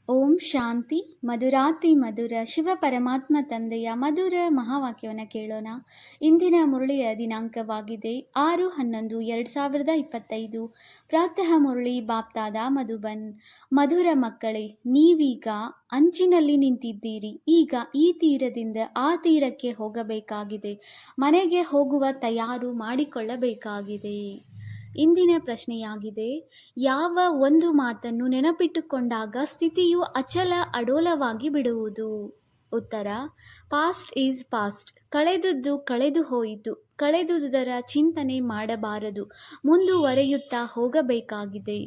ಓಂ ಶಾಂತಿ. ಮಧುರಾತಿ ಮಧುರ ಶಿವ ಪರಮಾತ್ಮ ತಂದೆಯ ಮಧುರ ಮಹಾವಾಕ್ಯವನ್ನು ಕೇಳೋಣ. ಇಂದಿನ ಮುರಳಿಯ ದಿನಾಂಕವಾಗಿದೆ 6/11/2025. ಪ್ರಾತಃ ಮುರಳಿ ಬಾಪ್ತಾದ ಮಧುಬನ್. ಮಧುರ ಮಕ್ಕಳೇ, ನೀವೀಗ ಅಂಚಿನಲ್ಲಿ ನಿಂತಿದ್ದೀರಿ. ಈಗ ಈ ತೀರದಿಂದ ಆ ತೀರಕ್ಕೆ ಹೋಗಬೇಕಾಗಿದೆ. ಮನೆಗೆ ಹೋಗುವ ತಯಾರು ಮಾಡಿಕೊಳ್ಳಬೇಕಾಗಿದೆ. ಇಂದಿನ ಪ್ರಶ್ನೆಯಾಗಿದೆ, ಯಾವ ಒಂದು ಮಾತನ್ನು ನೆನಪಿಟ್ಟುಕೊಂಡಾಗ ಸ್ಥಿತಿಯು ಅಚಲ ಅಡೋಲವಾಗಿ ಬಿಡುವುದು? ಉತ್ತರ: ಪಾಸ್ಟ್ ಈಸ್ ಪಾಸ್ಟ್. ಕಳೆದದ್ದು ಕಳೆದು ಹೋಯಿತು. ಕಳೆದುದರ ಚಿಂತನೆ ಮಾಡಬಾರದು, ಮುಂದುವರೆಯುತ್ತಾ ಹೋಗಬೇಕಾಗಿದೆ.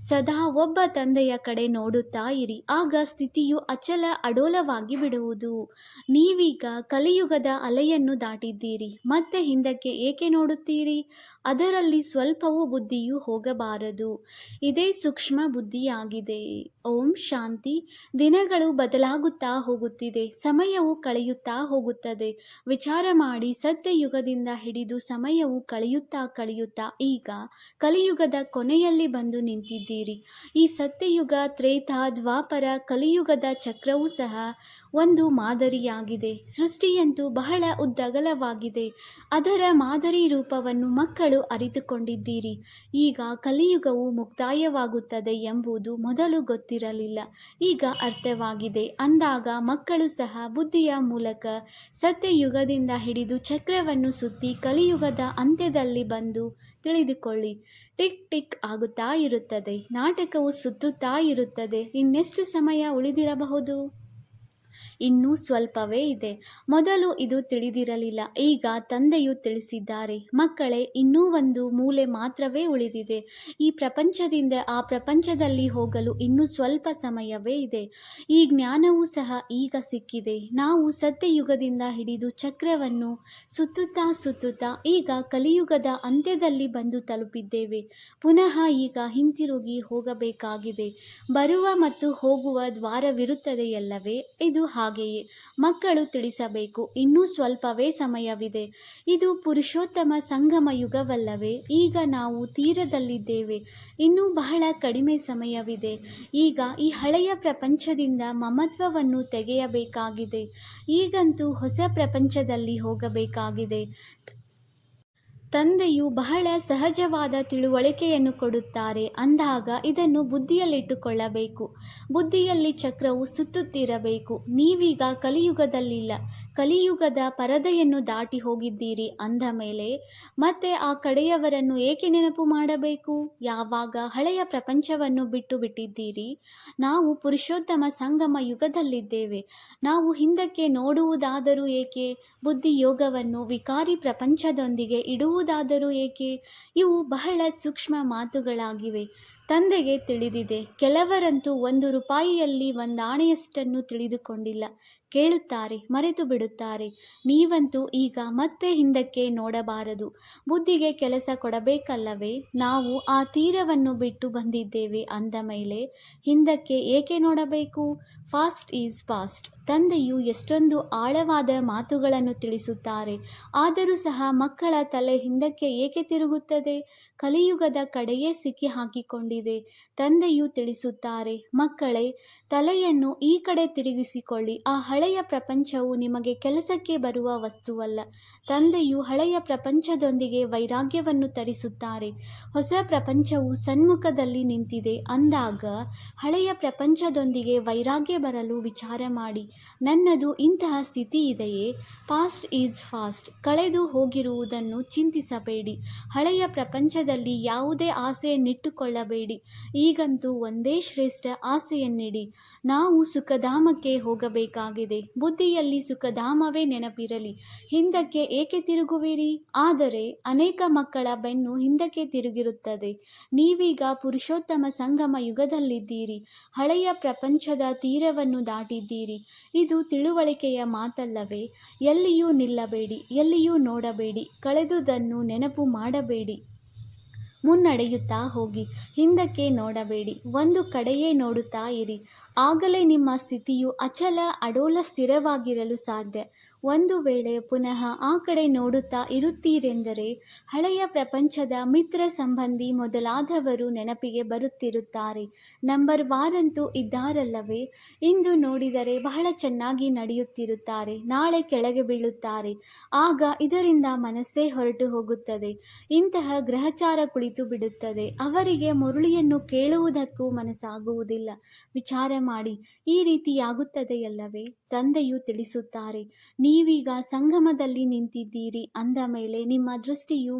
ಸದಾ ಒಬ್ಬ ತಂದೆಯ ಕಡೆ ನೋಡುತ್ತಾ ಇರಿ, ಆಗ ಸ್ಥಿತಿಯು ಅಚಲ ಅಡೋಲವಾಗಿ ಬಿಡುವುದು. ನೀವೀಗ ಕಲಿಯುಗದ ಅಲೆಯನ್ನು ದಾಟಿದ್ದೀರಿ, ಮತ್ತೆ ಹಿಂದಕ್ಕೆ ಏಕೆ ನೋಡುತ್ತೀರಿ? ಅದರಲ್ಲಿ ಸ್ವಲ್ಪವೂ ಬುದ್ಧಿಯು ಹೋಗಬಾರದು. ಇದೇ ಸೂಕ್ಷ್ಮ ಬುದ್ಧಿಯಾಗಿದೆ. ಓಂ ಶಾಂತಿ. ದಿನಗಳು ಬದಲಾಗುತ್ತಾ ಹೋಗುತ್ತಿದೆ, ಸಮಯವು ಕಳೆಯುತ್ತಾ ಹೋಗುತ್ತದೆ. ವಿಚಾರ ಮಾಡಿ, ಸತ್ಯಯುಗದಿಂದ ಹಿಡಿದು ಸಮಯವು ಕಳೆಯುತ್ತಾ ಈಗ ಕಲಿಯುಗದ ಕೊನೆಯಲ್ಲಿ ಬಂದು ನಿಂತಿದ್ದೀರಿ. ಈ ಸತ್ಯಯುಗ, ತ್ರೇತಾ, ದ್ವಾಪರ, ಕಲಿಯುಗದ ಚಕ್ರವೂ ಸಹ ಒಂದು ಮಾದರಿಯಾಗಿದೆ. ಸೃಷ್ಟಿಯಂತೂ ಬಹಳ ಉದ್ದಗಲವಾಗಿದೆ. ಅದರ ಮಾದರಿ ರೂಪವನ್ನು ಮಕ್ಕಳು ಅರಿತುಕೊಂಡಿದ್ದೀರಿ. ಈಗ ಕಲಿಯುಗವು ಮುಕ್ತಾಯವಾಗುತ್ತದೆ ಎಂಬುದು ಮೊದಲು ಗೊತ್ತಿರಲಿಲ್ಲ, ಈಗ ಅರ್ಥವಾಗಿದೆ. ಅಂದಾಗ ಮಕ್ಕಳು ಸಹ ಬುದ್ಧಿಯ ಮೂಲಕ ಸತ್ಯಯುಗದಿಂದ ಹಿಡಿದು ಚಕ್ರವನ್ನು ಸುತ್ತಿ ಕಲಿಯುಗದ ಅಂತ್ಯದಲ್ಲಿ ಬಂದು ತಿಳಿದುಕೊಳ್ಳಿ. ಟಿಕ್ ಟಿಕ್ ಆಗುತ್ತಾ ಇರುತ್ತದೆ, ನಾಟಕವು ಸುತ್ತುತ್ತಾ ಇರುತ್ತದೆ. ಇನ್ನೆಷ್ಟು ಸಮಯ ಉಳಿದಿರಬಹುದು? ಇನ್ನೂ ಸ್ವಲ್ಪವೇ ಇದೆ. ಮೊದಲು ಇದು ತಿಳಿದಿರಲಿಲ್ಲ, ಈಗ ತಂದೆಯು ತಿಳಿಸಿದ್ದಾರೆ. ಮಕ್ಕಳೇ, ಇನ್ನೂ ಒಂದು ಮೂಲೆ ಮಾತ್ರವೇ ಉಳಿದಿದೆ. ಈ ಪ್ರಪಂಚದಿಂದ ಆ ಪ್ರಪಂಚದಲ್ಲಿ ಹೋಗಲು ಇನ್ನೂ ಸ್ವಲ್ಪ ಸಮಯವೇ ಇದೆ. ಈ ಜ್ಞಾನವೂ ಸಹ ಈಗ ಸಿಕ್ಕಿದೆ. ನಾವು ಸತ್ಯಯುಗದಿಂದ ಹಿಡಿದು ಚಕ್ರವನ್ನು ಸುತ್ತುತ್ತಾ ಈಗ ಕಲಿಯುಗದ ಅಂತ್ಯದಲ್ಲಿ ಬಂದು ತಲುಪಿದ್ದೇವೆ. ಪುನಃ ಈಗ ಹಿಂತಿರುಗಿ ಹೋಗಬೇಕಾಗಿದೆ. ಬರುವ ಮತ್ತು ಹೋಗುವ ದ್ವಾರವಿರುತ್ತದೆಯಲ್ಲವೇ? ಇದು ಹಾಗೆಯೇ. ಮಕ್ಕಳು ತಿಳಿಸಬೇಕು, ಇನ್ನೂ ಸ್ವಲ್ಪವೇ ಸಮಯವಿದೆ. ಇದು ಪುರುಷೋತ್ತಮ ಸಂಗಮ ಯುಗವಲ್ಲವೇ? ಈಗ ನಾವು ತೀರದಲ್ಲಿದ್ದೇವೆ. ಇನ್ನೂ ಬಹಳ ಕಡಿಮೆ ಸಮಯವಿದೆ. ಈಗ ಈ ಹಳೆಯ ಪ್ರಪಂಚದಿಂದ ಮಮತ್ವವನ್ನು ತೆಗೆಯಬೇಕಾಗಿದೆ. ಈಗಂತೂ ಹೊಸ ಪ್ರಪಂಚದಲ್ಲಿ ಹೋಗಬೇಕಾಗಿದೆ. ತಂದೆಯು ಬಹಳ ಸಹಜವಾದ ತಿಳುವಳಿಕೆಯನ್ನು ಕೊಡುತ್ತಾರೆ. ಅಂದಾಗ ಇದನ್ನು ಬುದ್ಧಿಯಲ್ಲಿಟ್ಟುಕೊಳ್ಳಬೇಕು. ಬುದ್ಧಿಯಲ್ಲಿ ಚಕ್ರವು ಸುತ್ತುತ್ತಿರಬೇಕು. ನೀವೀಗ ಕಲಿಯುಗದಲ್ಲಿಲ್ಲ, ಕಲಿಯುಗದ ಪರದೆಯನ್ನು ದಾಟಿ ಹೋಗಿದ್ದೀರಿ. ಅಂದ ಮೇಲೆ ಮತ್ತೆ ಆ ಕಡೆಯವರನ್ನು ಏಕೆ ನೆನಪು ಮಾಡಬೇಕು? ಯಾವಾಗ ಹಳೆಯ ಪ್ರಪಂಚವನ್ನು ಬಿಟ್ಟು ಬಿಟ್ಟಿದ್ದೀರಿ? ನಾವು ಪುರುಷೋತ್ತಮ ಸಂಗಮ ಯುಗದಲ್ಲಿದ್ದೇವೆ. ನಾವು ಹಿಂದಕ್ಕೆ ನೋಡುವುದಾದರೂ ಏಕೆ? ಬುದ್ಧಿಯೋಗವನ್ನು ವಿಕಾರಿ ಪ್ರಪಂಚದೊಂದಿಗೆ ಇಡುವುದಾದರೂ ಏಕೆ? ಇವು ಬಹಳ ಸೂಕ್ಷ್ಮ ಮಾತುಗಳಾಗಿವೆ. ತಂದೆಗೆ ತಿಳಿದಿದೆ. ಕೆಲವರಂತೂ 1 ರೂಪಾಯಿಯಲ್ಲಿ ಒಂದಾಣೆಯಷ್ಟನ್ನು ತಿಳಿದುಕೊಂಡಿಲ್ಲ. ಕೇಳುತ್ತಾರೆ, ಮರೆತು ಬಿಡುತ್ತಾರೆ. ನೀವಂತೂ ಈಗ ಮತ್ತೆ ಹಿಂದಕ್ಕೆ ನೋಡಬಾರದು. ಬುದ್ಧಿಗೆ ಕೆಲಸ ಕೊಡಬೇಕಲ್ಲವೇ? ನಾವು ಆ ತೀರವನ್ನು ಬಿಟ್ಟು ಬಂದಿದ್ದೇವೆ ಅಂದ ಮೇಲೆ ಹಿಂದಕ್ಕೆ ಏಕೆ ನೋಡಬೇಕು? Fast is past. ತಂದೆಯು ಎಷ್ಟೊಂದು ಆಳವಾದ ಮಾತುಗಳನ್ನು ತಿಳಿಸುತ್ತಾರೆ. ಆದರೂ ಸಹ ಮಕ್ಕಳ ತಲೆ ಹಿಂದಕ್ಕೆ ಏಕೆ ತಿರುಗುತ್ತದೆ? ಕಲಿಯುಗದ ಕಡೆಯೇ ಸಿಕ್ಕಿ ಹಾಕಿಕೊಂಡಿದೆ. ತಂದೆಯು ತಿಳಿಸುತ್ತಾರೆ, ಮಕ್ಕಳೇ, ತಲೆಯನ್ನು ಈ ಕಡೆ ತಿರುಗಿಸಿಕೊಳ್ಳಿ. ಆ ಹಳೆಯ ಪ್ರಪಂಚವು ನಿಮಗೆ ಕೆಲಸಕ್ಕೆ ಬರುವ ವಸ್ತುವಲ್ಲ. ತಂದೆಯು ಹಳೆಯ ಪ್ರಪಂಚದೊಂದಿಗೆ ವೈರಾಗ್ಯವನ್ನು ತರಿಸುತ್ತಾರೆ. ಹೊಸ ಪ್ರಪಂಚವು ಸನ್ಮುಖದಲ್ಲಿ ನಿಂತಿದೆ. ಅಂದಾಗ ಹಳೆಯ ಪ್ರಪಂಚದೊಂದಿಗೆ ವೈರಾಗ್ಯ ಬರಲು ವಿಚಾರ ಮಾಡಿ. ನನ್ನದು ಇಂತಹ ಸ್ಥಿತಿ ಇದೆಯೇ? Past is fast. ಕಳೆದು ಹೋಗಿರುವುದನ್ನು ಚಿಂತಿಸಬೇಡಿ. ಹಳೆಯ ಪ್ರಪಂಚದಲ್ಲಿ ಯಾವುದೇ ಆಸೆಯನ್ನಿಟ್ಟುಕೊಳ್ಳಬೇಡಿ. ಈಗಂತೂ ಒಂದೇ ಶ್ರೇಷ್ಠ ಆಸೆಯನ್ನಿಡಿ. ನಾವು ಸುಖಧಾಮಕ್ಕೆ ಹೋಗಬೇಕಾಗಿದೆ. ಬುದ್ಧಿಯಲ್ಲಿ ಸುಖಧಾಮವೇ ನೆನಪಿರಲಿ. ಹಿಂದಕ್ಕೆ ಏಕೆ ತಿರುಗುವಿರಿ? ಆದರೆ ಅನೇಕ ಮಕ್ಕಳ ಬೆನ್ನು ಹಿಂದಕ್ಕೆ ತಿರುಗಿರುತ್ತದೆ. ನೀವೀಗ ಪುರುಷೋತ್ತಮ ಸಂಗಮ ಯುಗದಲ್ಲಿದ್ದೀರಿ. ಹಳೆಯ ಪ್ರಪಂಚದ ತೀರವನ್ನು ದಾಟಿದ್ದೀರಿ. ಇದು ತಿಳುವಳಿಕೆಯ ಮಾತಲ್ಲವೇ? ಎಲ್ಲಿಯೂ ನಿಲ್ಲಬೇಡಿ, ಎಲ್ಲಿಯೂ ನೋಡಬೇಡಿ. ಕಳೆದುದನ್ನು ನೆನಪು ಮಾಡಬೇಡಿ. ಮುನ್ನಡೆಯುತ್ತಾ ಹೋಗಿ, ಹಿಂದಕ್ಕೆ ನೋಡಬೇಡಿ. ಒಂದು ಕಡೆಯೇ ನೋಡುತ್ತಾ ಇರಿ. ಆಗಲೇ ನಿಮ್ಮ ಸ್ಥಿತಿಯು ಅಚಲ ಅಡೋಲ ಸ್ಥಿರವಾಗಿರಲು ಸಾಧ್ಯ. ಒಂದು ವೇಳೆ ಪುನಃ ಆ ಕಡೆ ನೋಡುತ್ತಾ ಇರುತ್ತೀರೆಂದರೆ ಹಳೆಯ ಪ್ರಪಂಚದ ಮಿತ್ರ ಸಂಬಂಧಿ ಮೊದಲಾದವರು ನೆನಪಿಗೆ ಬರುತ್ತಿರುತ್ತಾರೆ. ನಂಬರ್ ವಾರಂತೂ ಇದ್ದಾರಲ್ಲವೇ? ಇಂದು ನೋಡಿದರೆ ಬಹಳ ಚೆನ್ನಾಗಿ ನಡೆಯುತ್ತಿರುತ್ತಾರೆ, ನಾಳೆ ಕೆಳಗೆ ಬೀಳುತ್ತಾರೆ. ಆಗ ಇದರಿಂದ ಮನಸ್ಸೇ ಹೊರಟು ಹೋಗುತ್ತದೆ. ಇಂತಹ ಗ್ರಹಚಾರ ಕುಳಿತು ಬಿಡುತ್ತದೆ. ಅವರಿಗೆ ಮುರಳಿಯನ್ನು ಕೇಳುವುದಕ್ಕೂ ಮನಸ್ಸಾಗುವುದಿಲ್ಲ. ವಿಚಾರ ಮಾಡಿ, ಈ ರೀತಿಯಾಗುತ್ತದೆಯಲ್ಲವೇ? ತಂದೆಯು ತಿಳಿಸುತ್ತಾರೆ, ನೀವೀಗ ಸಂಗಮದಲ್ಲಿ ನಿಂತಿದ್ದೀರಿ ಅಂದ ಮೇಲೆ ನಿಮ್ಮ ದೃಷ್ಟಿಯು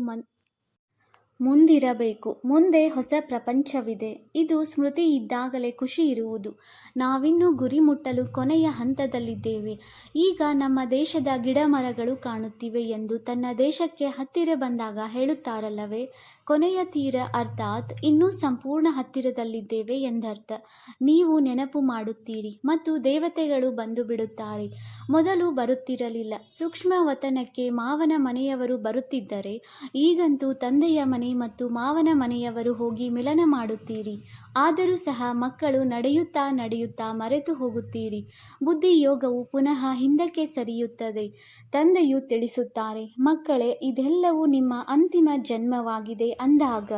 ಮುಂದಿರಬೇಕು. ಮುಂದೆ ಹೊಸ ಪ್ರಪಂಚವಿದೆ. ಇದು ಸ್ಮೃತಿ ಇದ್ದಾಗಲೇ ಖುಷಿ ಇರುವುದು. ನಾವಿನ್ನೂ ಗುರಿ ಮುಟ್ಟಲು ಕೊನೆಯ ಹಂತದಲ್ಲಿದ್ದೇವೆ. ಈಗ ನಮ್ಮ ದೇಶದ ಗಿಡ ಮರಗಳು ಕಾಣುತ್ತಿವೆ ಎಂದು ತನ್ನ ದೇಶಕ್ಕೆ ಹತ್ತಿರ ಬಂದಾಗ ಹೇಳುತ್ತಾರಲ್ಲವೇ? ಕೊನೆಯ ತೀರ ಅರ್ಥಾತ್ ಇನ್ನೂ ಸಂಪೂರ್ಣ ಹತ್ತಿರದಲ್ಲಿದ್ದೇವೆ ಎಂದರ್ಥ. ನೀವು ನೆನಪು ಮಾಡುತ್ತೀರಿ ಮತ್ತು ದೇವತೆಗಳು ಬಂದು ಬಿಡುತ್ತಾರೆ. ಮೊದಲು ಬರುತ್ತಿರಲಿಲ್ಲ. ಸೂಕ್ಷ್ಮ ವತನಕ್ಕೆ ಮಾವನ ಮನೆಯವರು ಬರುತ್ತಿದ್ದರೆ, ಈಗಂತೂ ತಂದೆಯ ಮನೆ ಮತ್ತು ಮಾವನ ಮನೆಯವರು ಹೋಗಿ ಮಿಲನ ಮಾಡುತ್ತೀರಿ. ಆದರೂ ಸಹ ಮಕ್ಕಳು ನಡೆಯುತ್ತಾ ಮರೆತು ಹೋಗುತ್ತೀರಿ. ಬುದ್ಧಿ ಯೋಗವು ಪುನಃ ಹಿಂದಕ್ಕೆ ಸರಿಯುತ್ತದೆ. ತಂದೆಯು ತಿಳಿಸುತ್ತಾರೆ, ಮಕ್ಕಳೇ, ಇದೆಲ್ಲವೂ ನಿಮ್ಮ ಅಂತಿಮ ಜನ್ಮವಾಗಿದೆ ಅಂದಾಗ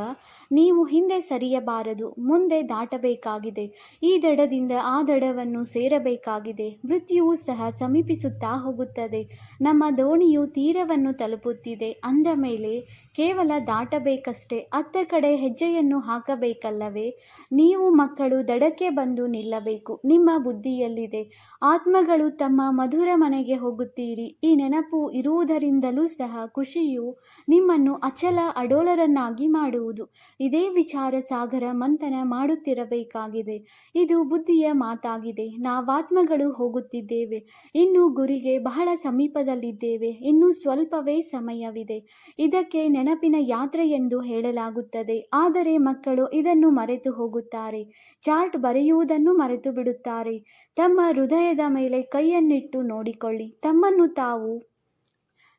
ನೀವು ಹಿಂದೆ ಸರಿಯಬಾರದು, ಮುಂದೆ ದಾಟಬೇಕಾಗಿದೆ. ಈ ದಡದಿಂದ ಆ ದಡವನ್ನು ಸೇರಬೇಕಾಗಿದೆ. ಮೃತ್ಯುವು ಸಹ ಸಮೀಪಿಸುತ್ತಾ ಹೋಗುತ್ತದೆ. ನಮ್ಮ ದೋಣಿಯು ತೀರವನ್ನು ತಲುಪುತ್ತಿದೆ ಅಂದ ಮೇಲೆ ಕೇವಲ ದಾಟಬೇಕಷ್ಟೇ. ಅತ್ತ ಕಡೆ ಹೆಜ್ಜೆಯನ್ನು ಹಾಕಬೇಕಲ್ಲವೇ? ನೀವು ಮಕ್ಕಳು ದಡಕ್ಕೆ ಬಂದು ನಿಲ್ಲಬೇಕು. ನಿಮ್ಮ ಬುದ್ಧಿಯಲ್ಲಿದೆ. ಆತ್ಮಗಳು ತಮ್ಮ ಮಧುರ ಮನೆಗೆ ಹೋಗುತ್ತೀರಿ. ಈ ನೆನಪು ಇರುವುದರಿಂದಲೂ ಸಹ ಖುಷಿಯು ನಿಮ್ಮನ್ನು ಅಚಲ ಅಡೋಲರನ್ನಾಗಿ ಮಾಡುವುದು. ಇದೇ ವಿಚಾರ ಸಾಗರ ಮಂಥನ ಮಾಡುತ್ತಿರಬೇಕಾಗಿದೆ. ಇದು ಬುದ್ಧಿಯ ಮಾತಾಗಿದೆ. ನಾವಾತ್ಮಗಳು ಹೋಗುತ್ತಿದ್ದೇವೆ. ಇನ್ನು ಗುರಿಗೆ ಬಹಳ ಸಮೀಪದಲ್ಲಿದ್ದೇವೆ. ಇನ್ನು ಸ್ವಲ್ಪವೇ ಸಮಯವಿದೆ. ಇದಕ್ಕೆ ನೆನಪಿನ ಯಾತ್ರೆ ಎಂದು ಹೇಳಲಾಗುತ್ತದೆ. ಆದರೆ ಮಕ್ಕಳು ಇದನ್ನು ಮರೆತು ಹೋಗುತ್ತಾರೆ. ಚಾರ್ಟ್ ಬರೆಯುವುದನ್ನು ಮರೆತು ಬಿಡುತ್ತಾರೆ. ತಮ್ಮ ಹೃದಯದ ಮೇಲೆ ಕೈಯನ್ನಿಟ್ಟು ನೋಡಿಕೊಳ್ಳಿ. ತಮ್ಮನ್ನು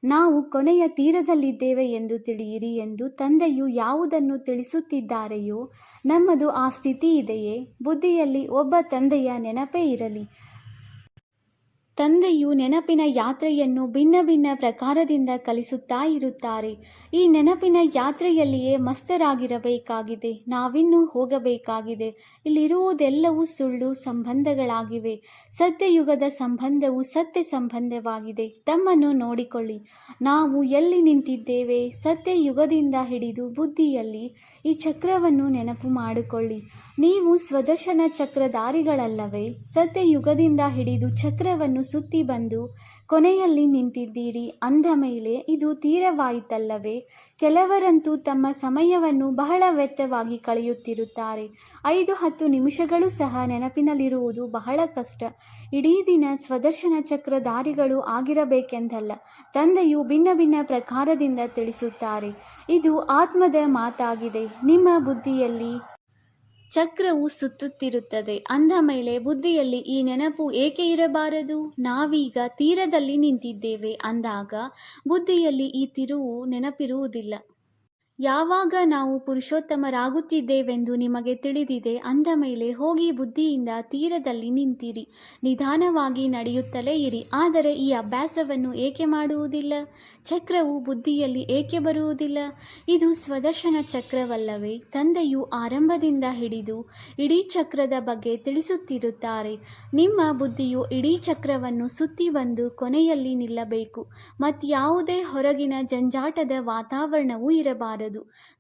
ನಾವು ಕೊನೆಯ ತೀರದಲ್ಲಿದ್ದೇವೆ ಎಂದು ತಿಳಿಯಿರಿ ಎಂದು ತಂದೆಯು ಯಾವುದನ್ನು ತಿಳಿಸುತ್ತಿದ್ದಾರೆಯೋ ನಮ್ಮದು ಆ ಸ್ಥಿತಿ ಇದೆಯೇ? ಬುದ್ಧಿಯಲ್ಲಿ ಒಬ್ಬ ತಂದೆಯ ನೆನಪೇ ಇರಲಿ. ತಂದೆಯು ನೆನಪಿನ ಯಾತ್ರೆಯನ್ನು ಭಿನ್ನ ಭಿನ್ನ ಪ್ರಕಾರದಿಂದ ಕಲಿಸುತ್ತಾ ಇರುತ್ತಾರೆ. ಈ ನೆನಪಿನ ಯಾತ್ರೆಯಲ್ಲಿಯೇ ಮಸ್ತರಾಗಿರಬೇಕಾಗಿದೆ. ನಾವಿನ್ನೂ ಹೋಗಬೇಕಾಗಿದೆ. ಇಲ್ಲಿರುವುದೆಲ್ಲವೂ ಸುಳ್ಳು ಸಂಬಂಧಗಳಾಗಿವೆ. ಸತ್ಯಯುಗದ ಸಂಬಂಧವು ಸತ್ಯ ಸಂಬಂಧವಾಗಿದೆ. ತಮ್ಮನ್ನು ನೋಡಿಕೊಳ್ಳಿ. ನಾವು ಎಲ್ಲಿ ನಿಂತಿದ್ದೇವೆ? ಸತ್ಯಯುಗದಿಂದ ಹಿಡಿದು ಬುದ್ಧಿಯಲ್ಲಿ ಈ ಚಕ್ರವನ್ನು ನೆನಪು ಮಾಡಿಕೊಳ್ಳಿ. ನೀವು ಸ್ವದರ್ಶನ ಚಕ್ರಧಾರಿಗಳಲ್ಲವೇ? ಸತ್ಯಯುಗದಿಂದ ಹಿಡಿದು ಚಕ್ರವನ್ನು ಸುತ್ತಿ ಬಂದು ಕೊನೆಯಲ್ಲಿ ನಿಂತಿದ್ದೀರಿ ಅಂದ ಮೇಲೆ ಇದು ತೀರವಾಯಿತಲ್ಲವೇ? ಕೆಲವರಂತೂ ತಮ್ಮ ಸಮಯವನ್ನು ಬಹಳ ವ್ಯರ್ಥವಾಗಿ ಕಳೆಯುತ್ತಿರುತ್ತಾರೆ. 5-10 ನಿಮಿಷಗಳು ಸಹ ನೆನಪಿನಲ್ಲಿರುವುದು ಬಹಳ ಕಷ್ಟ. ಇಡೀ ದಿನ ಸ್ವದರ್ಶನ ಚಕ್ರಧಾರಿಗಳು ಆಗಿರಬೇಕೆಂದಲ್ಲ. ತಂದೆಯು ಭಿನ್ನ ಭಿನ್ನ ಪ್ರಕಾರದಿಂದ ತಿಳಿಸುತ್ತಾರೆ. ಇದು ಆತ್ಮದ ಮಾತಾಗಿದೆ. ನಿಮ್ಮ ಬುದ್ಧಿಯಲ್ಲಿ ಚಕ್ರವು ಸುತ್ತುತ್ತಿರುತ್ತದೆ ಅಂದ ಮೇಲೆ ಬುದ್ಧಿಯಲ್ಲಿ ಈ ನೆನಪು ಏಕೆ ಇರಬಾರದು? ನಾವೀಗ ತೀರದಲ್ಲಿ ನಿಂತಿದ್ದೇವೆ ಅಂದಾಗ ಬುದ್ಧಿಯಲ್ಲಿ ಈ ತಿರುವು ನೆನಪಿರುವುದಿಲ್ಲ. ಯಾವಾಗ ನಾವು ಪುರುಷೋತ್ತಮರಾಗುತ್ತಿದ್ದೇವೆಂದು ನಿಮಗೆ ತಿಳಿದಿದೆ ಅಂದ ಮೇಲೆ ಹೋಗಿ ಬುದ್ಧಿಯಿಂದ ತೀರದಲ್ಲಿ ನಿಂತಿರಿ. ನಿಧಾನವಾಗಿ ನಡೆಯುತ್ತಲೇ ಇರಿ. ಆದರೆ ಈ ಅಭ್ಯಾಸವನ್ನು ಏಕೆ ಮಾಡುವುದಿಲ್ಲ? ಚಕ್ರವು ಬುದ್ಧಿಯಲ್ಲಿ ಏಕೆ ಬರುವುದಿಲ್ಲ? ಇದು ಸ್ವದರ್ಶನ ಚಕ್ರವಲ್ಲವೇ? ತಂದೆಯು ಆರಂಭದಿಂದ ಹಿಡಿದು ಇಡೀ ಚಕ್ರದ ಬಗ್ಗೆ ತಿಳಿಸುತ್ತಿರುತ್ತಾರೆ. ನಿಮ್ಮ ಬುದ್ಧಿಯು ಇಡೀ ಚಕ್ರವನ್ನು ಸುತ್ತಿ ಬಂದು ಕೊನೆಯಲ್ಲಿ ನಿಲ್ಲಬೇಕು. ಮತ್ಯಾವುದೇ ಹೊರಗಿನ ಜಂಜಾಟದ ವಾತಾವರಣವೂ ಇರಬಾರದು.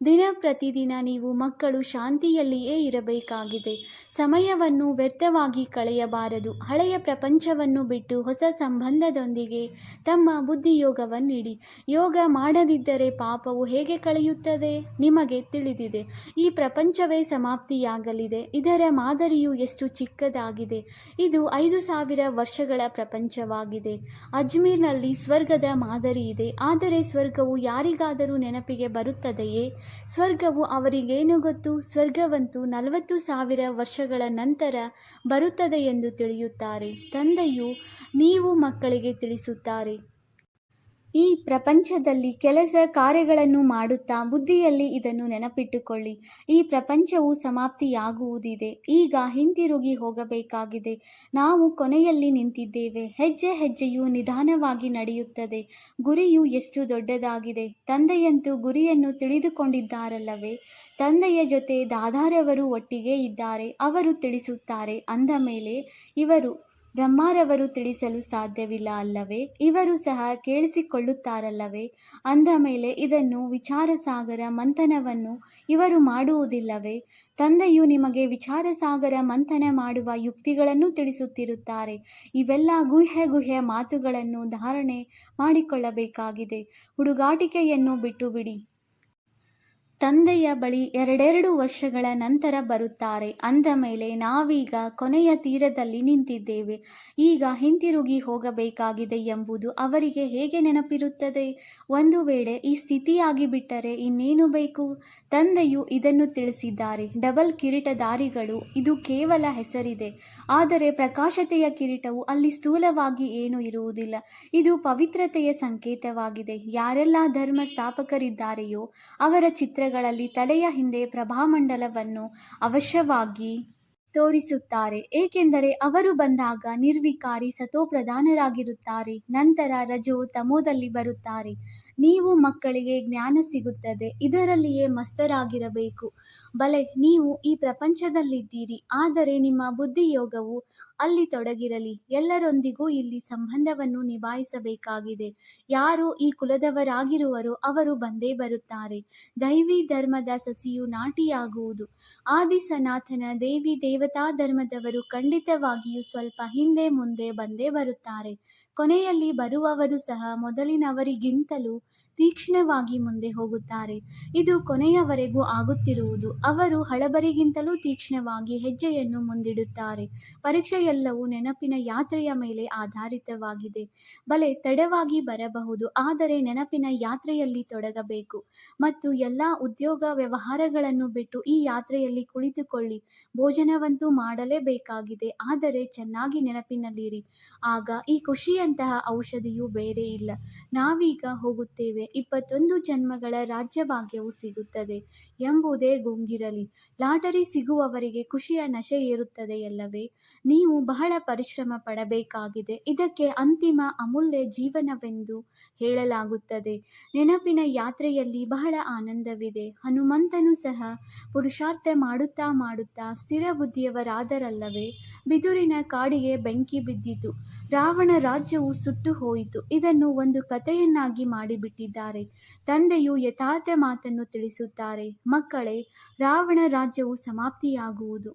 ದಿನ ಪ್ರತಿದಿನ ನೀವು ಮಕ್ಕಳು ಶಾಂತಿಯಲ್ಲಿಯೇ ಇರಬೇಕಾಗಿದೆ. ಸಮಯವನ್ನು ವ್ಯರ್ಥವಾಗಿ ಕಳೆಯಬಾರದು. ಹಳೆಯ ಪ್ರಪಂಚವನ್ನು ಬಿಟ್ಟು ಹೊಸ ಸಂಬಂಧದೊಂದಿಗೆ ತಮ್ಮ ಬುದ್ಧಿಯೋಗವನ್ನಿಡಿ. ಯೋಗ ಮಾಡದಿದ್ದರೆ ಪಾಪವು ಹೇಗೆ ಕಳೆಯುತ್ತದೆ? ನಿಮಗೆ ತಿಳಿದಿದೆ. ಈ ಪ್ರಪಂಚವೇ ಸಮಾಪ್ತಿಯಾಗಲಿದೆ. ಇದರ ಮಾದರಿಯು ಎಷ್ಟು ಚಿಕ್ಕದಾಗಿದೆ. ಇದು 5000 ವರ್ಷಗಳ ಪ್ರಪಂಚವಾಗಿದೆ. ಅಜ್ಮೀರ್ನಲ್ಲಿ ಸ್ವರ್ಗದ ಮಾದರಿ ಇದೆ. ಆದರೆ ಸ್ವರ್ಗವು ಯಾರಿಗಾದರೂ ನೆನಪಿಗೆ ಬರುತ್ತದೆಯೇ? ಸ್ವರ್ಗವು ಅವರಿಗೇನು ಗೊತ್ತು? ಸ್ವರ್ಗವಂತೂ 40,000 ವರ್ಷಗಳ ನಂತರ ಬರುತ್ತದೆ ಎಂದು ತಿಳಿಯುತ್ತಾರೆ. ತಂದೆಯು ನೀವು ಮಕ್ಕಳಿಗೆ ತಿಳಿಸುತ್ತಾರೆ. ಈ ಪ್ರಪಂಚದಲ್ಲಿ ಕೆಲಸ ಕಾರ್ಯಗಳನ್ನು ಮಾಡುತ್ತಾ ಬುದ್ಧಿಯಲ್ಲಿ ಇದನ್ನು ನೆನಪಿಟ್ಟುಕೊಳ್ಳಿ. ಈ ಪ್ರಪಂಚವು ಸಮಾಪ್ತಿಯಾಗುವುದಿದೆ. ಈಗ ಹಿಂತಿರುಗಿ ಹೋಗಬೇಕಾಗಿದೆ. ನಾವು ಕೊನೆಯಲ್ಲಿ ನಿಂತಿದ್ದೇವೆ. ಹೆಜ್ಜೆ ಹೆಜ್ಜೆಯೂ ನಿಧಾನವಾಗಿ ನಡೆಯುತ್ತದೆ. ಗುರಿಯು ಎಷ್ಟು ದೊಡ್ಡದಾಗಿದೆ. ತಂದೆಯಂತೂ ಗುರಿಯನ್ನು ತಿಳಿದುಕೊಂಡಿದ್ದಾರಲ್ಲವೇ? ತಂದೆಯ ಜೊತೆ ದಾದಾರವರು ಒಟ್ಟಿಗೆ ಇದ್ದಾರೆ. ಅವರು ತಿಳಿಸುತ್ತಾರೆ ಅಂದ ಮೇಲೆ ಇವರು ಬ್ರಹ್ಮರವರು ತಿಳಿಸಲು ಸಾಧ್ಯವಿಲ್ಲ ಅಲ್ಲವೇ? ಇವರು ಸಹ ಕೇಳಿಸಿಕೊಳ್ಳುತ್ತಾರಲ್ಲವೇ? ಅಂದ ಮೇಲೆ ಇದನ್ನು ವಿಚಾರಸಾಗರ ಮಂಥನವನ್ನು ಇವರು ಮಾಡುವುದಿಲ್ಲವೇ? ತಂದೆಯು ನಿಮಗೆ ವಿಚಾರಸಾಗರ ಮಂಥನ ಮಾಡುವ ಯುಕ್ತಿಗಳನ್ನು ತಿಳಿಸುತ್ತಿರುತ್ತಾರೆ. ಇವೆಲ್ಲ ಗುಹ್ಯ ಮಾತುಗಳನ್ನು ಧಾರಣೆ ಮಾಡಿಕೊಳ್ಳಬೇಕಾಗಿದೆ. ಹುಡುಗಾಟಿಕೆಯನ್ನು ಬಿಟ್ಟುಬಿಡಿ. ತಂದೆಯ ಬಳಿ 2 ವರ್ಷಗಳ ನಂತರ ಬರುತ್ತಾರೆ. ಅಂದ ಮೇಲೆ ನಾವೀಗ ಕೊನೆಯ ತೀರದಲ್ಲಿ ನಿಂತಿದ್ದೇವೆ. ಈಗ ಹಿಂತಿರುಗಿ ಹೋಗಬೇಕಾಗಿದೆ ಎಂಬುದು ಅವರಿಗೆ ಹೇಗೆ ನೆನಪಿರುತ್ತದೆ? ಒಂದು ವೇಳೆ ಈ ಸ್ಥಿತಿಯಾಗಿಬಿಟ್ಟರೆ ಇನ್ನೇನು ಬೇಕು? ತಂದೆಯು ಇದನ್ನು ತಿಳಿಸಿದ್ದಾರೆ. ಡಬಲ್ ಕಿರೀಟಧಾರಿಗಳು, ಇದು ಕೇವಲ ಹೆಸರಿದೆ. ಆದರೆ ಪ್ರಕಾಶತೆಯ ಕಿರೀಟವು ಅಲ್ಲಿ ಸ್ಥೂಲವಾಗಿ ಏನೂ ಇರುವುದಿಲ್ಲ. ಇದು ಪವಿತ್ರತೆಯ ಸಂಕೇತವಾಗಿದೆ. ಯಾರೆಲ್ಲ ಧರ್ಮ ಸ್ಥಾಪಕರಿದ್ದಾರೆಯೋ ಅವರ ಚಿತ್ರಗಳಲ್ಲಿ ತಲೆಯ ಹಿಂದೆ ಪ್ರಭಾಮಂಡಲವನ್ನು ಅವಶ್ಯವಾಗಿ ತೋರಿಸುತ್ತಾರೆ. ಏಕೆಂದರೆ ಅವರು ಬಂದಾಗ ನಿರ್ವಿಕಾರಿ ಸತೋಪ್ರಧಾನರಾಗಿರುತ್ತಾರೆ. ನಂತರ ರಜೋ ತಮೋದಲ್ಲಿ ಬರುತ್ತಾರೆ. ನೀವು ಮಕ್ಕಳಿಗೆ ಜ್ಞಾನ ಸಿಗುತ್ತದೆ. ಇದರಲ್ಲಿಯೇ ಮಸ್ತರಾಗಿರಬೇಕು. ಬಲೆ, ನೀವು ಈ ಪ್ರಪಂಚದಲ್ಲಿದ್ದೀರಿ. ಆದರೆ ನಿಮ್ಮ ಬುದ್ಧಿಯೋಗವು ಅಲ್ಲಿ ತೊಡಗಿರಲಿ. ಎಲ್ಲರೊಂದಿಗೂ ಇಲ್ಲಿ ಸಂಬಂಧವನ್ನು ನಿಭಾಯಿಸಬೇಕಾಗಿದೆ. ಯಾರು ಈ ಕುಲದವರಾಗಿರುವರೋ ಅವರು ಬಂದೇ ಬರುತ್ತಾರೆ. ದೈವಿ ಧರ್ಮದ ಸಸಿಯು ನಾಟಿಯಾಗುವುದು. ಆದಿ ಸನಾತನ ದೇವಿ ದೇವತಾ ಧರ್ಮದವರು ಖಂಡಿತವಾಗಿಯೂ ಸ್ವಲ್ಪ ಹಿಂದೆ ಮುಂದೆ ಬಂದೇ ಬರುತ್ತಾರೆ. ಕೊನೆಯಲ್ಲಿ ಬರುವವರು ಸಹ ಮೊದಲಿನವರಿಗಿಂತಲೂ ತೀಕ್ಷ್ಣವಾಗಿ ಮುಂದೆ ಹೋಗುತ್ತಾರೆ. ಇದು ಕೊನೆಯವರೆಗೂ ಆಗುತ್ತಿರುವುದು. ಅವರು ಹಳಬರಿಗಿಂತಲೂ ತೀಕ್ಷ್ಣವಾಗಿ ಹೆಜ್ಜೆಯನ್ನು ಮುಂದಿಡುತ್ತಾರೆ. ಪರೀಕ್ಷೆಯೆಲ್ಲವೂ ನೆನಪಿನ ಯಾತ್ರೆಯ ಮೇಲೆ ಆಧಾರಿತವಾಗಿದೆ. ಬಲೆ, ತಡವಾಗಿ ಬರಬಹುದು, ಆದರೆ ನೆನಪಿನ ಯಾತ್ರೆಯಲ್ಲಿ ತೊಡಗಬೇಕು. ಮತ್ತು ಎಲ್ಲ ಉದ್ಯೋಗ ವ್ಯವಹಾರಗಳನ್ನು ಬಿಟ್ಟು ಈ ಯಾತ್ರೆಯಲ್ಲಿ ಕುಳಿತುಕೊಳ್ಳಿ. ಭೋಜನವಂತೂ ಮಾಡಲೇಬೇಕಾಗಿದೆ, ಆದರೆ ಚೆನ್ನಾಗಿ ನೆನಪಿನಲ್ಲಿರಿ. ಆಗ ಈ ಖುಷಿಯಂತಹ ಔಷಧಿಯೂ ಬೇರೆ ಇಲ್ಲ. ನಾವೀಗ ಹೋಗುತ್ತೇವೆ. 21 ಜನ್ಮಗಳ ರಾಜ್ಯಭಾಗ್ಯವು ಸಿಗುತ್ತದೆ ಎಂಬುದೇ ಗುಂಗಿರಲಿ. ಲಾಟರಿ ಸಿಗುವವರಿಗೆ ಖುಷಿಯ ನಶೆ ಏರುತ್ತದೆಯಲ್ಲವೇ? ನೀವು ಬಹಳ ಪರಿಶ್ರಮ ಪಡಬೇಕಾಗಿದೆ. ಇದಕ್ಕೆ ಅಂತಿಮ ಅಮೂಲ್ಯ ಜೀವನವೆಂದು ಹೇಳಲಾಗುತ್ತದೆ. ನೆನಪಿನ ಯಾತ್ರೆಯಲ್ಲಿ ಬಹಳ ಆನಂದವಿದೆ. ಹನುಮಂತನು ಸಹ ಪುರುಷಾರ್ಥ ಮಾಡುತ್ತಾ ಸ್ಥಿರ ಬುದ್ಧಿಯವರಾದರಲ್ಲವೇ? ಬಿದುರಿನ ಕಾಡಿಗೆ ಬೆಂಕಿ ಬಿದ್ದಿತು. ರಾವಣ ರಾಜ್ಯವು ಸುಟ್ಟು ಹೋಯಿತು. ಇದನ್ನು ಒಂದು ಕಥೆಯನ್ನಾಗಿ ಮಾಡಿಬಿಟ್ಟಿದ್ದಾರೆ. ತಂದೆಯು ಯಥಾರ್ಥ ಮಾತನ್ನು ತಿಳಿಸುತ್ತಾರೆ. ಮಕ್ಕಳೇ, ರಾವಣ ರಾಜ್ಯವು ಸಮಾಪ್ತಿಯಾಗುವುದು.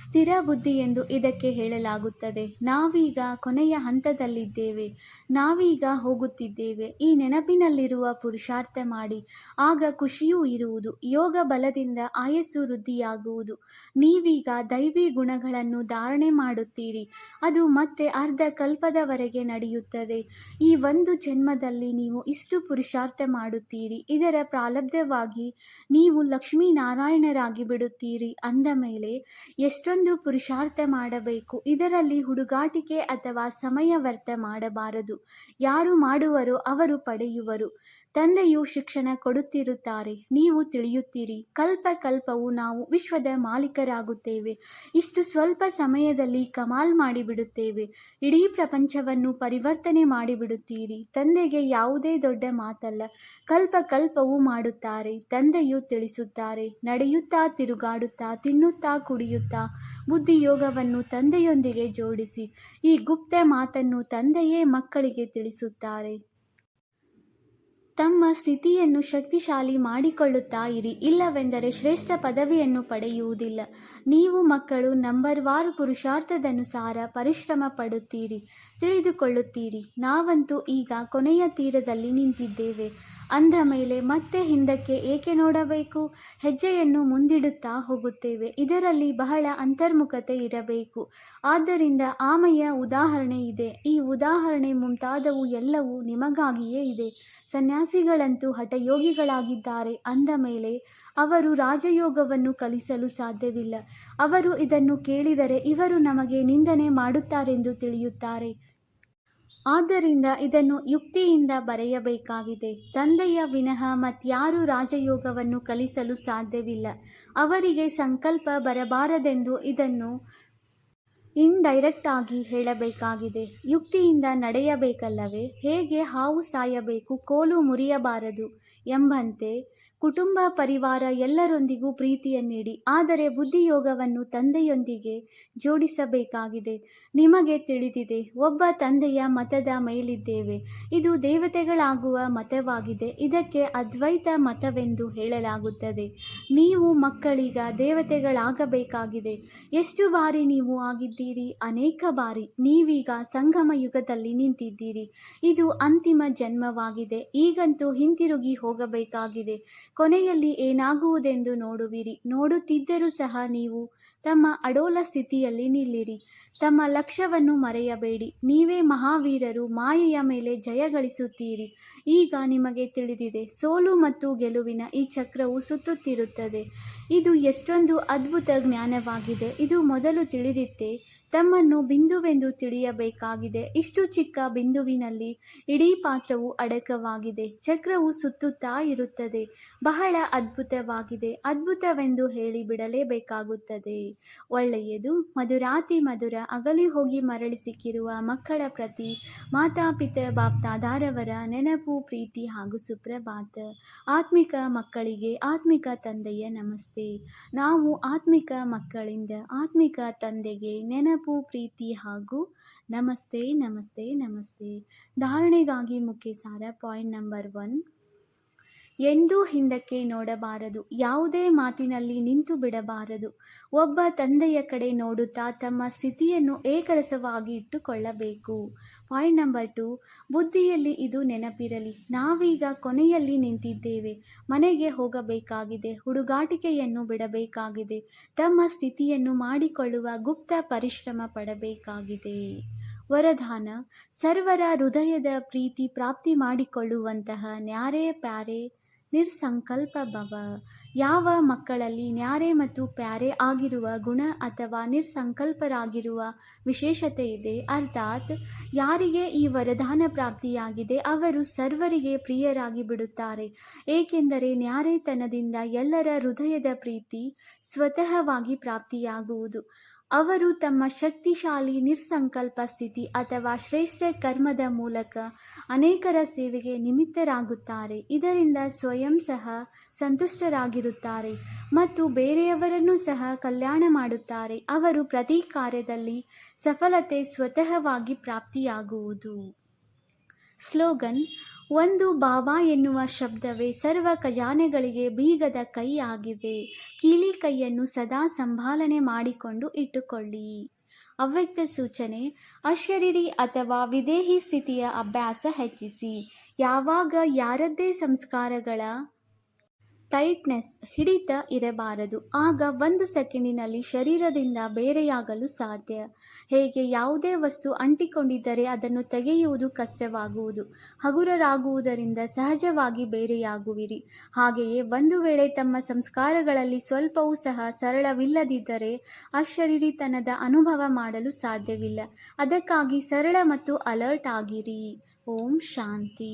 ಸ್ಥಿರ ಬುದ್ಧಿ ಎಂದು ಇದಕ್ಕೆ ಹೇಳಲಾಗುತ್ತದೆ. ನಾವೀಗ ಕೊನೆಯ ಹಂತದಲ್ಲಿದ್ದೇವೆ. ನಾವೀಗ ಹೋಗುತ್ತಿದ್ದೇವೆ. ಈ ನೆನಪಿನಲ್ಲಿರುವ ಪುರುಷಾರ್ಥ ಮಾಡಿ. ಆಗ ಖುಷಿಯೂ ಇರುವುದು. ಯೋಗ ಬಲದಿಂದ ಆಯಸ್ಸು ವೃದ್ಧಿಯಾಗುವುದು. ನೀವೀಗ ದೈವಿ ಗುಣಗಳನ್ನು ಧಾರಣೆ ಮಾಡುತ್ತೀರಿ. ಅದು ಮತ್ತೆ ಅರ್ಧ ಕಲ್ಪದವರೆಗೆ ನಡೆಯುತ್ತದೆ. ಈ ಒಂದು ಜನ್ಮದಲ್ಲಿ ನೀವು ಇಷ್ಟು ಪುರುಷಾರ್ಥ ಮಾಡುತ್ತೀರಿ. ಇದರ ಪ್ರಾರಬ್ಧವಾಗಿ ನೀವು ಲಕ್ಷ್ಮೀನಾರಾಯಣರಾಗಿ ಬಿಡುತ್ತೀರಿ. ಅಂದ ಮೇಲೆ ಎಷ್ಟೊಂದು ಪುರುಷಾರ್ಥ ಮಾಡಬೇಕು. ಇದರಲ್ಲಿ ಹುಡುಗಾಟಿಕೆ ಅಥವಾ ಸಮಯ ವ್ಯರ್ಥ ಮಾಡಬಾರದು. ಯಾರು ಮಾಡುವರೋ ಅವರು ಪಡೆಯುವರು. ತಂದೆಯು ಶಿಕ್ಷಣ ಕೊಡುತ್ತಿರುತ್ತಾರೆ. ನೀವು ತಿಳಿಯುತ್ತೀರಿ. ಕಲ್ಪವು ನಾವು ವಿಶ್ವದ ಮಾಲೀಕರಾಗುತ್ತೇವೆ. ಇಷ್ಟು ಸ್ವಲ್ಪ ಸಮಯದಲ್ಲಿ ಕಮಾಲ್ ಮಾಡಿಬಿಡುತ್ತೇವೆ. ಇಡೀ ಪ್ರಪಂಚವನ್ನು ಪರಿವರ್ತನೆ ಮಾಡಿಬಿಡುತ್ತೀರಿ. ತಂದೆಗೆ ಯಾವುದೇ ದೊಡ್ಡ ಮಾತಲ್ಲ. ಕಲ್ಪವು ಮಾಡುತ್ತಾರೆ. ತಂದೆಯು ತಿಳಿಸುತ್ತಾರೆ. ನಡೆಯುತ್ತಾ, ತಿರುಗಾಡುತ್ತಾ, ತಿನ್ನುತ್ತಾ, ಕುಡಿಯುತ್ತಾ ಬುದ್ಧಿಯೋಗವನ್ನು ತಂದೆಯೊಂದಿಗೆ ಜೋಡಿಸಿ. ಈ ಗುಪ್ತ ಮಾತನ್ನು ತಂದೆಯೇ ಮಕ್ಕಳಿಗೆ ತಿಳಿಸುತ್ತಾರೆ. ತಮ್ಮ ಸ್ಥಿತಿಯನ್ನು ಶಕ್ತಿಶಾಲಿ ಮಾಡಿಕೊಳ್ಳುತ್ತಾ ಇರಿ. ಇಲ್ಲವೆಂದರೆ ಶ್ರೇಷ್ಠ ಪದವಿಯನ್ನು ಪಡೆಯುವುದಿಲ್ಲ. ನೀವು ಮಕ್ಕಳು ನಂಬರ್ವಾರು ಪುರುಷಾರ್ಥದನುಸಾರ ಪರಿಶ್ರಮ ಪಡುತ್ತೀರಿ, ತಿಳಿದುಕೊಳ್ಳುತ್ತೀರಿ. ನಾವಂತೂ ಈಗ ಕೊನೆಯ ತೀರದಲ್ಲಿ ನಿಂತಿದ್ದೇವೆ. ಅಂದ ಮೇಲೆ ಮತ್ತೆ ಹಿಂದಕ್ಕೆ ಏಕೆ ನೋಡಬೇಕು? ಹೆಜ್ಜೆಯನ್ನು ಮುಂದಿಡುತ್ತಾ ಹೋಗುತ್ತೇವೆ. ಇದರಲ್ಲಿ ಬಹಳ ಅಂತರ್ಮುಖತೆ ಇರಬೇಕು. ಆದ್ದರಿಂದ ಆಮೆಯ ಉದಾಹರಣೆ ಇದೆ. ಈ ಉದಾಹರಣೆ ಮುಂತಾದವು ಎಲ್ಲವೂ ನಿಮಗಾಗಿಯೇ ಇದೆ. ಸನ್ಯಾಸಿಗಳಂತೂ ಹಠಯೋಗಿಗಳಾಗಿದ್ದಾರೆ. ಅಂದ ಮೇಲೆ ಅವರು ರಾಜಯೋಗವನ್ನು ಕಲಿಸಲು ಸಾಧ್ಯವಿಲ್ಲ. ಅವರು ಇದನ್ನು ಕೇಳಿದರೆ ಇವರು ನಮಗೆ ನಿಂದನೆ ಮಾಡುತ್ತಾರೆಂದು ತಿಳಿಯುತ್ತಾರೆ. ಆದ್ದರಿಂದ ಇದನ್ನು ಯುಕ್ತಿಯಿಂದ ಬರೆಯಬೇಕಾಗಿದೆ. ತಂದೆಯ ವಿನಃ ಮತ್ಯಾರೂ ರಾಜಯೋಗವನ್ನು ಕಲಿಸಲು ಸಾಧ್ಯವಿಲ್ಲ. ಅವರಿಗೆ ಸಂಕಲ್ಪ ಬರಬಾರದೆಂದು ಇದನ್ನು ಇಂಡೈರೆಕ್ಟ್ ಆಗಿ ಹೇಳಬೇಕಾಗಿದೆ. ಯುಕ್ತಿಯಿಂದ ನಡೆಯಬೇಕಲ್ಲವೇ? ಹೇಗೆ ಹಾವು ಸಾಯಬೇಕು, ಕೋಲು ಮುರಿಯಬಾರದು ಎಂಬಂತೆ ಕುಟುಂಬ ಪರಿವಾರ ಎಲ್ಲರೊಂದಿಗೂ ಪ್ರೀತಿಯನ್ನಿಡಿ. ಆದರೆ ಬುದ್ಧಿಯೋಗವನ್ನು ತಂದೆಯೊಂದಿಗೆ ಜೋಡಿಸಬೇಕಾಗಿದೆ. ನಿಮಗೆ ತಿಳಿದಿದೆ, ಒಬ್ಬ ತಂದೆಯ ಮತದ ಮೇಲಿದ್ದೇವೆ. ಇದು ದೇವತೆಗಳಾಗುವ ಮತವಾಗಿದೆ. ಇದಕ್ಕೆ ಅದ್ವೈತ ಮತವೆಂದು ಹೇಳಲಾಗುತ್ತದೆ. ನೀವು ಮಕ್ಕಳೀಗ ದೇವತೆಗಳಾಗಬೇಕಾಗಿದೆ. ಎಷ್ಟು ಬಾರಿ ನೀವು ಆಗಿದ್ದೀರಿ? ಅನೇಕ ಬಾರಿ. ನೀವೀಗ ಸಂಗಮ ಯುಗದಲ್ಲಿ ನಿಂತಿದ್ದೀರಿ. ಇದು ಅಂತಿಮ ಜನ್ಮವಾಗಿದೆ. ಈಗಂತೂ ಹಿಂತಿರುಗಿ ಹೋಗಬೇಕಾಗಿದೆ. ಕೊನೆಯಲ್ಲಿ ಏನಾಗುವುದೆಂದು ನೋಡುವಿರಿ. ನೋಡುತ್ತಿದ್ದರೂ ಸಹ ನೀವು ತಮ್ಮ ಅಡೋಲ ಸ್ಥಿತಿಯಲ್ಲಿ ನಿಲ್ಲಿರಿ. ತಮ್ಮ ಲಕ್ಷ್ಯವನ್ನು ಮರೆಯಬೇಡಿ. ನೀವೇ ಮಹಾವೀರರು. ಮಾಯೆಯ ಮೇಲೆ ಜಯ ಗಳಿಸುತ್ತೀರಿ. ಈಗ ನಿಮಗೆ ತಿಳಿದಿದೆ, ಸೋಲು ಮತ್ತು ಗೆಲುವಿನ ಈ ಚಕ್ರವು ಸುತ್ತುತ್ತಿರುತ್ತದೆ. ಇದು ಎಷ್ಟೊಂದು ಅದ್ಭುತ ಜ್ಞಾನವಾಗಿದೆ. ಇದು ಮೊದಲು ತಿಳಿದಿತ್ತೇ? ತಮ್ಮನ್ನು ಬಿಂದುವೆಂದು ತಿಳಿಯಬೇಕಾಗಿದೆ. ಇಷ್ಟು ಚಿಕ್ಕ ಬಿಂದುವಿನಲ್ಲಿ ಇಡೀ ಪಾತ್ರವು ಅಡಕವಾಗಿದೆ. ಚಕ್ರವು ಸುತ್ತುತ್ತಾ ಇರುತ್ತದೆ. ಬಹಳ ಅದ್ಭುತವಾಗಿದೆ. ಅದ್ಭುತವೆಂದು ಹೇಳಿ ಬಿಡಲೇಬೇಕಾಗುತ್ತದೆ. ಒಳ್ಳೆಯದು. ಮಧುರಾತಿ ಮಧುರ ಅಗಲಿ ಹೋಗಿ ಮರಳಿ ಸಿಕ್ಕಿರುವ ಮಕ್ಕಳ ಪ್ರತಿ ಮಾತಾಪಿತ ಬಾಪ್ದಾದಾರವರ ನೆನಪು, ಪ್ರೀತಿ ಹಾಗೂ ಸುಪ್ರಭಾತ. ಆತ್ಮಿಕ ಮಕ್ಕಳಿಗೆ ಆತ್ಮಿಕ ತಂದೆಯ ನಮಸ್ತೆ. ನಾವು ಆತ್ಮಿಕ ಮಕ್ಕಳಿಂದ ಆತ್ಮಿಕ ತಂದೆಗೆ ನೆನಪು, ಪ್ರೀತಿ ಹಾಗೂ ನಮಸ್ತೆ ನಮಸ್ತೆ ನಮಸ್ತೆ. ಧಾರಣೆಗಾಗಿ ಮುಖ್ಯ ಸಾರ. ಪಾಯಿಂಟ್ ನಂಬರ್ 1, ಎಂದೂ ಹಿಂದಕ್ಕೆ ನೋಡಬಾರದು. ಯಾವುದೇ ಮಾತಿನಲ್ಲಿ ನಿಂತು ಬಿಡಬಾರದು. ಒಬ್ಬ ತಂದೆಯ ಕಡೆ ನೋಡುತ್ತಾ ತಮ್ಮ ಸ್ಥಿತಿಯನ್ನು ಏಕರಸವಾಗಿ ಇಟ್ಟುಕೊಳ್ಳಬೇಕು. ಪಾಯಿಂಟ್ ನಂಬರ್ 2, ಬುದ್ಧಿಯಲ್ಲಿ ಇದು ನೆನಪಿರಲಿ. ನಾವೀಗ ಕೊನೆಯಲ್ಲಿ ನಿಂತಿದ್ದೇವೆ. ಮನೆಗೆ ಹೋಗಬೇಕಾಗಿದೆ. ಹುಡುಗಾಟಿಕೆಯನ್ನು ಬಿಡಬೇಕಾಗಿದೆ. ತಮ್ಮ ಸ್ಥಿತಿಯನ್ನು ಮಾಡಿಕೊಳ್ಳುವ ಗುಪ್ತ ಪರಿಶ್ರಮ ಪಡಬೇಕಾಗಿದೆ. ವರದಾನ: ಸರ್ವರ ಹೃದಯದ ಪ್ರೀತಿ ಪ್ರಾಪ್ತಿ ಮಾಡಿಕೊಳ್ಳುವಂತಹ ನ್ಯಾರೆ ಪ್ಯಾರೆ ನಿರ್ಸಂಕಲ್ಪ ಭವ. ಯಾವ ಮಕ್ಕಳಲ್ಲಿ ನ್ಯಾರೆ ಮತ್ತು ಪ್ಯಾರೆ ಆಗಿರುವ ಗುಣ ಅಥವಾ ನಿರ್ಸಂಕಲ್ಪರಾಗಿರುವ ವಿಶೇಷತೆ ಇದೆ, ಅರ್ಥಾತ್ ಯಾರಿಗೆ ಈ ವರದಾನ ಪ್ರಾಪ್ತಿಯಾಗಿದೆ ಅವರು ಸರ್ವರಿಗೆ ಪ್ರಿಯರಾಗಿ ಬಿಡುತ್ತಾರೆ. ಏಕೆಂದರೆ ನ್ಯಾರೆತನದಿಂದ ಎಲ್ಲರ ಹೃದಯದ ಪ್ರೀತಿ ಸ್ವತಃವಾಗಿ ಪ್ರಾಪ್ತಿಯಾಗುವುದು. ಅವರು ತಮ್ಮ ಶಕ್ತಿಶಾಲಿ ನಿರ್ಸಂಕಲ್ಪ ಸ್ಥಿತಿ ಅಥವಾ ಶ್ರೇಷ್ಠ ಕರ್ಮದ ಮೂಲಕ ಅನೇಕರ ಸೇವೆಗೆ ನಿಮಿತ್ತರಾಗುತ್ತಾರೆ. ಇದರಿಂದ ಸ್ವಯಂ ಸಹ ಸಂತುಷ್ಟರಾಗಿರುತ್ತಾರೆ ಮತ್ತು ಬೇರೆಯವರನ್ನು ಸಹ ಕಲ್ಯಾಣ ಮಾಡುತ್ತಾರೆ. ಅವರು ಪ್ರತಿ ಕಾರ್ಯದಲ್ಲಿ ಸಫಲತೆ ಸ್ವತಃವಾಗಿ ಪ್ರಾಪ್ತಿಯಾಗುವುದು. ಸ್ಲೋಗನ್: ಒಂದು ಭಾವ ಎನ್ನುವ ಶಬ್ದವೇ ಸರ್ವ ಖಜಾನೆಗಳಿಗೆ ಬೀಗದ ಕೈ ಆಗಿದೆ. ಕೀಲಿ ಕೈಯನ್ನು ಸದಾ ಸಂಭಾಲನೆ ಮಾಡಿಕೊಂಡು ಇಟ್ಟುಕೊಳ್ಳಿ. ಅವ್ಯಕ್ತ ಸೂಚನೆ: ಅಶರೀರಿ ಅಥವಾ ವಿದೇಹಿ ಸ್ಥಿತಿಯ ಅಭ್ಯಾಸ ಹೆಚ್ಚಿಸಿ. ಯಾವಾಗ ಯಾರದ್ದೇ ಸಂಸ್ಕಾರಗಳ ಟೈಟ್ನೆಸ್, ಹಿಡಿತ ಇರಬಾರದು. ಆಗ 1 ಸೆಕೆಂಡಿನಲ್ಲಿ ಶರೀರದಿಂದ ಬೇರೆಯಾಗಲು ಸಾಧ್ಯ. ಹೇಗೆ ಯಾವುದೇ ವಸ್ತು ಅಂಟಿಕೊಂಡಿದ್ದರೆ ಅದನ್ನು ತೆಗೆಯುವುದು ಕಷ್ಟವಾಗುವುದು. ಹಗುರರಾಗುವುದರಿಂದ ಸಹಜವಾಗಿ ಬೇರೆಯಾಗುವಿರಿ. ಹಾಗೆಯೇ ಒಂದು ವೇಳೆ ತಮ್ಮ ಸಂಸ್ಕಾರಗಳಲ್ಲಿ ಸ್ವಲ್ಪವೂ ಸಹ ಸರಳವಿಲ್ಲದಿದ್ದರೆ ಅಶರೀರಿತನದ ಅನುಭವ ಮಾಡಲು ಸಾಧ್ಯವಿಲ್ಲ. ಅದಕ್ಕಾಗಿ ಸರಳ ಮತ್ತು ಅಲರ್ಟ್ ಆಗಿರಿ. ಓಂ ಶಾಂತಿ.